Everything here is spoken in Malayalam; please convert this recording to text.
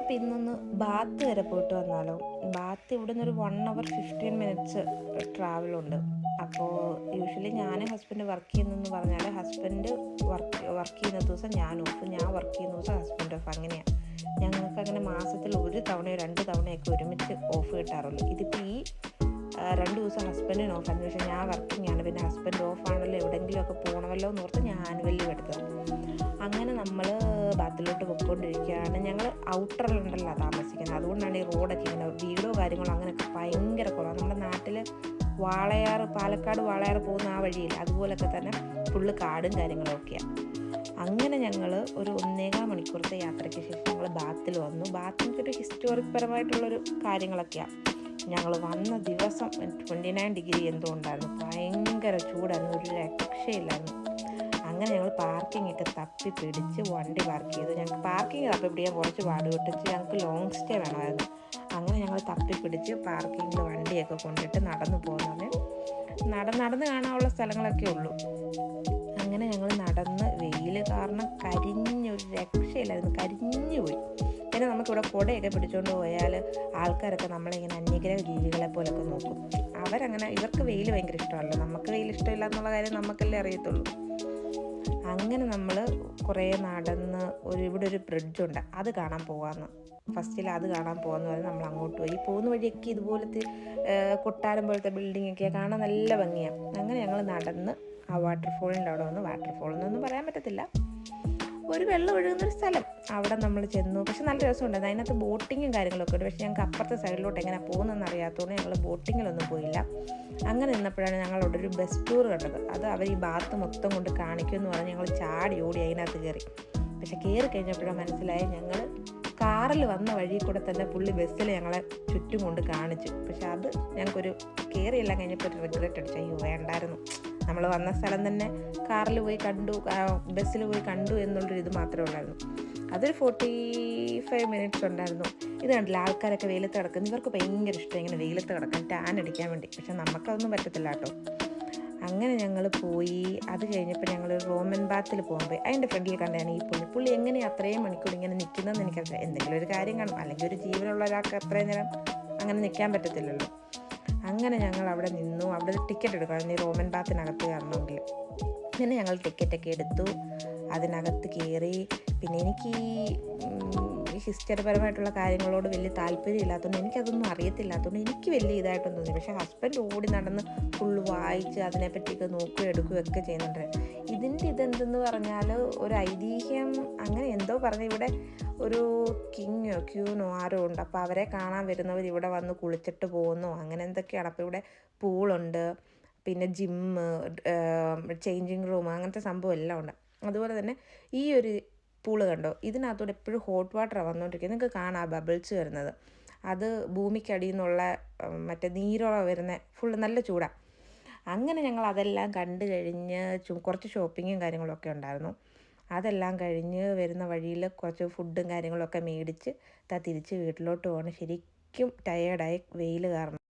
അപ്പോൾ ഇന്നൊന്ന് ബാത്ത് വരെ പോയിട്ട് വന്നാലോ? ബാത്ത് ഇവിടെ നിന്നൊരു 1 hour 15 minutes ട്രാവലുണ്ട്. അപ്പോൾ യൂഷ്വലി ഞാൻ ഹസ്ബൻഡ് വർക്ക് ചെയ്യുന്നതെന്ന് പറഞ്ഞാൽ ഹസ്ബൻഡ് വർക്ക് ചെയ്യുന്ന ദിവസം ഞാൻ ഓഫ്, ഞാൻ വർക്ക് ചെയ്യുന്ന ദിവസം ഹസ്ബൻഡ് ഓഫ്, അങ്ങനെയാണ്. ഞങ്ങൾക്ക് അങ്ങനെ മാസത്തിൽ ഒരു തവണയോ 2 തവണയൊക്കെ ഒരുമിച്ച് ഓഫ് കിട്ടാറുള്ളൂ. ഇതിപ്പോൾ ഈ 2 ദിവസം ഹസ്ബൻഡിന് ഓഫ് ആയിരുന്നു. പക്ഷേ ഞാൻ വർക്കിംഗ് ആണ്, പിന്നെ ഹസ്ബൻഡ് ഓഫ് ആണല്ലോ, എവിടെയെങ്കിലുമൊക്കെ പോകണമല്ലോ എന്ന് ഓർത്ത് ഞാൻ ആനുവൽ ലീവ് എടുത്തത്. അങ്ങനെ നമ്മൾ ബാത്തിലോട്ട് പോയിക്കൊണ്ടിരിക്കുകയാണ്. ഞങ്ങൾ ഔട്ടറിലുണ്ടല്ലോ താമസിക്കുന്നത്, അതുകൊണ്ടാണ് ഈ റോഡൊക്കെ ഇങ്ങനെ വീടോ കാര്യങ്ങളോ അങ്ങനെയൊക്കെ ഭയങ്കര കുറവാണ്. നമ്മുടെ നാട്ടിൽ വാളയാർ, പാലക്കാട് വാളയാർ പോകുന്ന ആ വഴിയില്ല, അതുപോലൊക്കെ തന്നെ ഫുള്ള് കാടും കാര്യങ്ങളൊക്കെയാണ്. അങ്ങനെ ഞങ്ങൾ ഒരു 1.25 മണിക്കൂറത്തെ യാത്രയ്ക്ക് ശേഷം ഞങ്ങൾ ബാത്തിൽ വന്നു. ബാത്തിനൊക്കെ ഒരു ഹിസ്റ്റോറിക് പരമായിട്ടുള്ളൊരു കാര്യങ്ങളൊക്കെയാണ്. ഞങ്ങൾ വന്ന ദിവസം 29 ഡിഗ്രി എന്തോ ഉണ്ടായിരുന്നു, ഭയങ്കര ചൂടായിരുന്നു, ഒരു രക്ഷയില്ലായിരുന്നു. അങ്ങനെ ഞങ്ങൾ പാർക്കിംഗ് ഒക്കെ തപ്പി പിടിച്ച് വണ്ടി പാർക്ക് ചെയ്തു. ഞങ്ങൾക്ക് പാർക്കിംഗ് തപ്പി പിടിക്കാൻ കുറച്ച് പാടുപെട്ടിച്ച്, ഞങ്ങൾക്ക് ലോങ് സ്റ്റേ വേണമായിരുന്നു. അങ്ങനെ ഞങ്ങൾ തപ്പി പിടിച്ച് പാർക്കിങ്ങിൽ വണ്ടിയൊക്കെ കൊണ്ടിട്ട് നടന്നു പോകുന്നത്. നടന്ന് കാണാനുള്ള സ്ഥലങ്ങളൊക്കെ ഉള്ളൂ. അങ്ങനെ ഞങ്ങൾ നടന്ന് വെയിൽ കാരണം കരിഞ്ഞൊരു രക്ഷയില്ലായിരുന്നു, കരിഞ്ഞു പോയി. പിന്നെ നമുക്കിവിടെ കുടയൊക്കെ പിടിച്ചുകൊണ്ട് പോയാൽ ആൾക്കാരൊക്കെ നമ്മളിങ്ങനെ അന്യഗ്രഹ ജീവികളെ പോലൊക്കെ നോക്കും. ഇവർക്ക് വെയിൽ ഭയങ്കര ഇഷ്ടമല്ല, നമുക്ക് വെയിൽ ഇഷ്ടമില്ല എന്നുള്ള കാര്യം നമുക്കല്ലേ അറിയത്തുള്ളൂ. അങ്ങനെ നമ്മൾ കുറേ നടന്ന് ഇവിടെ ഒരു ബ്രിഡ്ജുണ്ട്, അത് കാണാൻ പോകാമെന്ന്, ഫസ്റ്റിൽ അത് കാണാൻ പോകാമെന്ന് പറഞ്ഞ് നമ്മൾ അങ്ങോട്ട് പോയി. പോകുന്ന വഴിയൊക്കെ ഇതുപോലത്തെ കൊട്ടാരം പോലത്തെ ബിൽഡിങ്ങൊക്കെ കാണാൻ നല്ല ഭംഗിയാണ്. അങ്ങനെ ഞങ്ങൾ നടന്ന് ആ വാട്ടർഫോളിൻ്റെ അവിടെ വന്ന്, വാട്ടർഫോൾ എന്നൊന്നും പറയാൻ പറ്റത്തില്ല, ഒരു വെള്ളം ഒഴുകുന്നൊരു സ്ഥലം, അവിടെ നമ്മൾ ചെന്നു. പക്ഷെ നല്ല രസമുണ്ടായിരുന്നു, അതിനകത്ത് ബോട്ടിങ്ങും കാര്യങ്ങളൊക്കെ ഉണ്ട്. പക്ഷേ ഞങ്ങൾക്ക് അപ്പുറത്തെ സൈഡിലോട്ട് എങ്ങനെ പോകുന്നതെന്ന് അറിയാത്തതുകൊണ്ട് ഞങ്ങൾ ബോട്ടിങ്ങിലൊന്നും പോയില്ല. അങ്ങനെ നിന്നപ്പോഴാണ് ഞങ്ങളവിടെ ഒരു ബസ് ടൂർ കണ്ടത്. അത് അവർ ഈ ബാത്ത് മൊത്തം കൊണ്ട് കാണിക്കുമെന്ന് പറഞ്ഞ് ഞങ്ങൾ ചാടി ഓടി അതിനകത്ത് കയറി. പക്ഷെ കയറി കഴിഞ്ഞപ്പോഴാണ് മനസ്സിലായി, ഞങ്ങൾ കാറിൽ വന്ന വഴി കൂടെ തന്നെ പുള്ളി ബസ്സിൽ ഞങ്ങളെ ചുറ്റും കൊണ്ട് കാണിച്ചു. പക്ഷെ അത് ഞങ്ങൾക്കൊരു കയറിയെല്ലാം കഴിഞ്ഞപ്പോൾ ഒരു റിഗ്രറ്റ് അടിച്ചു, അയ്യോ വേണ്ടായിരുന്നു, നമ്മൾ വന്ന സ്ഥലം തന്നെ കാറിൽ പോയി കണ്ടു, ബസ്സിൽ പോയി കണ്ടു എന്നുള്ളൊരു ഇത് മാത്രമേ ഉള്ളായിരുന്നു. അതൊരു 45 minutes ഉണ്ടായിരുന്നു. ഇത് കണ്ടില്ല, ആൾക്കാരൊക്കെ വെയിലത്ത് കിടക്കുന്നു, ഇവർക്ക് ഭയങ്കര ഇഷ്ടം ഇങ്ങനെ വെയിലത്ത് കിടക്കാൻ, ടാൻ അടിക്കാൻ വേണ്ടി. പക്ഷെ നമുക്കതൊന്നും പറ്റത്തില്ല കേട്ടോ. അങ്ങനെ ഞങ്ങൾ പോയി. അത് കഴിഞ്ഞപ്പോൾ ഞങ്ങൾ റോമൻ ബാത്തിൽ പോകാൻ പോയി. അതിൻ്റെ ഫ്രണ്ടിൽ കണ്ടാണ് ഈ പുള്ളി എങ്ങനെയാണ് അത്രയും മണിക്കൂർ ഇങ്ങനെ നിൽക്കുന്നതെന്ന് എനിക്കറിയാം. എന്തെങ്കിലും ഒരു കാര്യം കാണും, അല്ലെങ്കിൽ ഒരു ജീവനുള്ള ഒരാൾക്ക് അത്രയും നേരം അങ്ങനെ നിൽക്കാൻ പറ്റത്തില്ലല്ലോ. അങ്ങനെ ഞങ്ങൾ അവിടെ നിന്നു. അവിടെ ടിക്കറ്റ് എടുക്കണം ഈ റോമൻ ബാത്തിനകത്ത് കയറണമെങ്കിൽ. പിന്നെ ഞങ്ങൾ ടിക്കറ്റൊക്കെ എടുത്തു, അതിനകത്ത് കയറി. പിന്നെ എനിക്ക് ഈ ഹിസ്റ്ററിപരമായിട്ടുള്ള കാര്യങ്ങളോട് വലിയ താല്പര്യം ഇല്ലാത്തതുകൊണ്ട്, എനിക്കതൊന്നും അറിയത്തില്ലാത്തതുകൊണ്ട് എനിക്ക് വലിയ ഇതായിട്ടൊന്നും തോന്നി. പക്ഷേ ഹസ്ബൻഡ് ഓടി നടന്ന് ഫുള്ള് വായിച്ച് അതിനെപ്പറ്റിയൊക്കെ നോക്കുകയും എടുക്കുകയൊക്കെ ചെയ്യുന്നുണ്ട്. ഇതെന്തെന്ന് പറഞ്ഞാൽ ഒരു ഐതിഹ്യം അങ്ങനെ എന്തോ പറഞ്ഞ്, ഇവിടെ ഒരു കിങ്ങോ ക്യൂനോ ആരോ ഉണ്ട്, അപ്പോൾ അവരെ കാണാൻ വരുന്നവർ ഇവിടെ വന്ന് കുളിച്ചിട്ട് പോകുന്നു, അങ്ങനെ എന്തൊക്കെയാണ്. അപ്പോൾ ഇവിടെ പൂളുണ്ട്, പിന്നെ ജിമ്മ്, ചേഞ്ചിങ് റൂം, അങ്ങനത്തെ സംഭവം എല്ലാം ഉണ്ട്. അതുപോലെ തന്നെ ഈ ഒരു പൂള് കണ്ടോ, ഇതിനകത്തൂടെ എപ്പോഴും ഹോട്ട് വാട്ടറാണ് വന്നുകൊണ്ടിരിക്കുന്നത്, നിങ്ങൾക്ക് കാണാം ബബിൾസ് വരുന്നത്. അത് ഭൂമിക്കടിയിൽ നിന്നുള്ള മറ്റേ നീരുറ വരുന്ന ഫുള്ള് നല്ല ചൂടാണ്. അങ്ങനെ ഞങ്ങൾ അതെല്ലാം കണ്ടു കഴിഞ്ഞ് കുറച്ച് ഷോപ്പിങ്ങും കാര്യങ്ങളൊക്കെ ഉണ്ടായിരുന്നു. അതെല്ലാം കഴിഞ്ഞ് വരുന്ന വഴിയിൽ കുറച്ച് ഫുഡും കാര്യങ്ങളൊക്കെ മേടിച്ച് തിരിച്ച് വീട്ടിലോട്ട് പോകണം. ശരിക്കും ടയേർഡായി വെയിൽ കാരണം.